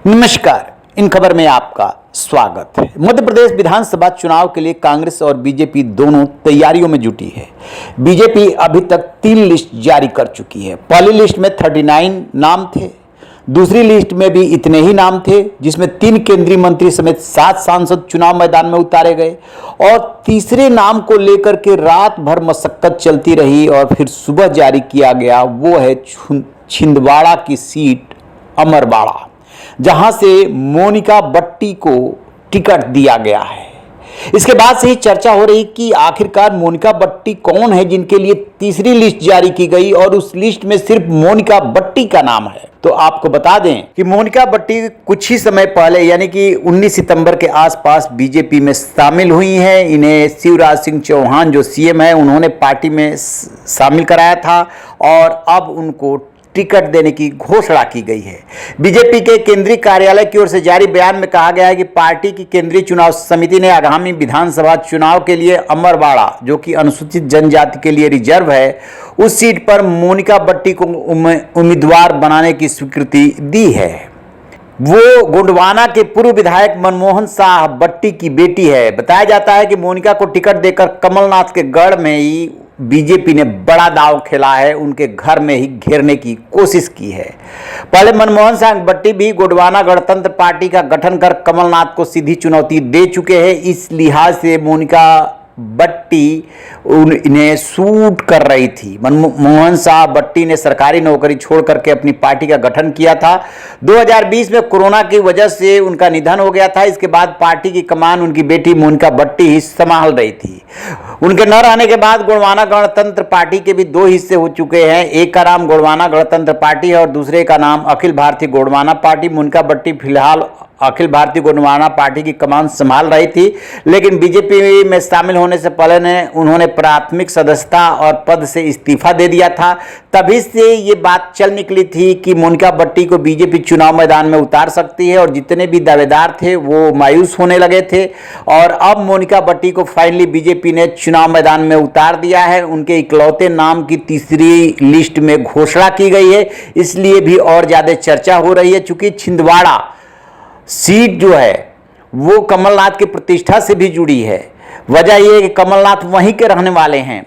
नमस्कार। इन खबर में आपका स्वागत है। मध्य प्रदेश विधानसभा चुनाव के लिए कांग्रेस और बीजेपी दोनों तैयारियों में जुटी है। बीजेपी अभी तक 3 लिस्ट जारी कर चुकी है। पहली लिस्ट में 39 नाम थे, दूसरी लिस्ट में भी इतने ही नाम थे, जिसमें 3 केंद्रीय मंत्री समेत 7 सांसद चुनाव मैदान में उतारे गए और तीसरे नाम को लेकर के रात भर मशक्कत चलती रही और फिर सुबह जारी किया गया। वो है छिंदवाड़ा की सीट अमरवाड़ा, जहां से मोनिका बट्टी को टिकट दिया गया है। इसके बाद से ही चर्चा हो रही कि आखिरकार मोनिका बट्टी कौन है जिनके लिए तीसरी लिस्ट जारी की गई और उस लिस्ट में सिर्फ मोनिका बट्टी का नाम है। तो आपको बता दें कि मोनिका बट्टी कुछ ही समय पहले यानी कि 19 सितंबर के आसपास बीजेपी में शामिल हुई हैं। इन्हें शिवराज सिंह चौहान जो सीएम है उन्होंने पार्टी में शामिल कराया था और अब उनको टिकट देने की घोषणा की गई है। बीजेपी के केंद्रीय कार्यालय की ओर से जारी बयान में कहा गया है कि पार्टी की केंद्रीय चुनाव समिति ने आगामी विधानसभा चुनाव के लिए अमरवाड़ा, जो कि अनुसूचित जनजाति के लिए रिजर्व है, उस सीट पर मोनिका बट्टी को उम्मीदवार बनाने की स्वीकृति दी है। वो गोंडवाना के पूर्व विधायक मनमोहन शाह बट्टी की बेटी है। बताया जाता है कि मोनिका को टिकट देकर कमलनाथ के गढ़ में ही बीजेपी ने बड़ा दांव खेला है, उनके घर में ही घेरने की कोशिश की है। पहले मनमोहन शाह बट्टी भी गोंडवाना गणतंत्र पार्टी का गठन कर कमलनाथ को सीधी चुनौती दे चुके हैं। इस लिहाज से मोनिका बट्टी इन्हें सूट कर रही थी। मनमोहन शाह बट्टी ने सरकारी नौकरी छोड़ करके अपनी पार्टी का गठन किया था। 2020 में कोरोना की वजह से उनका निधन हो गया था। इसके बाद पार्टी की कमान उनकी बेटी मोनिका बट्टी ही संभाल रही थी। उनके न रहने के बाद गोंडवाना गणतंत्र पार्टी के भी 2 हिस्से हो चुके हैं। एक का नाम गोंडवाना गणतंत्र पार्टी है और दूसरे का नाम अखिल भारतीय गोंडवाना पार्टी। मोनिका बट्टी फिलहाल अखिल भारतीय गोंडवाना पार्टी की कमान संभाल रही थी, लेकिन बीजेपी में शामिल होने से पहले उन्होंने प्राथमिक सदस्यता और पद से इस्तीफा दे दिया था। तभी से ये बात चल निकली थी कि मोनिका बट्टी को बीजेपी चुनाव मैदान में उतार सकती है और जितने भी दावेदार थे वो मायूस होने लगे थे। और अब मोनिका बट्टी को फाइनली बीजेपी ने चुनाव मैदान में उतार दिया है। उनके इकलौते नाम की तीसरी लिस्ट में घोषणा की गई है, इसलिए भी और ज्यादा चर्चा हो रही है। चूंकि छिंदवाड़ा सीट जो है वो कमलनाथ की प्रतिष्ठा से भी जुड़ी है। वजह यह है कि कमलनाथ वहीं के रहने वाले हैं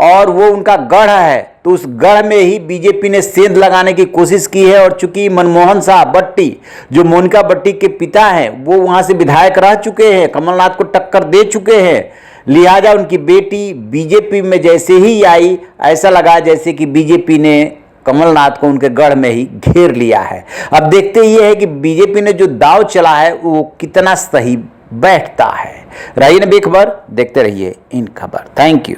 और वो उनका गढ़ है, तो उस गढ़ में ही बीजेपी ने सेंध लगाने की कोशिश की है। और चूंकि मनमोहन शाह बट्टी जो मोनिका बट्टी के पिता हैं वो वहां से विधायक रह चुके हैं, कमलनाथ को टक्कर दे चुके हैं, लिहाजा उनकी बेटी बीजेपी में जैसे ही आई ऐसा लगा जैसे कि बीजेपी ने कमलनाथ को उनके गढ़ में ही घेर लिया है। अब देखते ही है कि बीजेपी ने जो दांव चला है वो कितना सही बैठता है। रहिए ना बेखबर, देखते रहिए इन खबर। Thank you.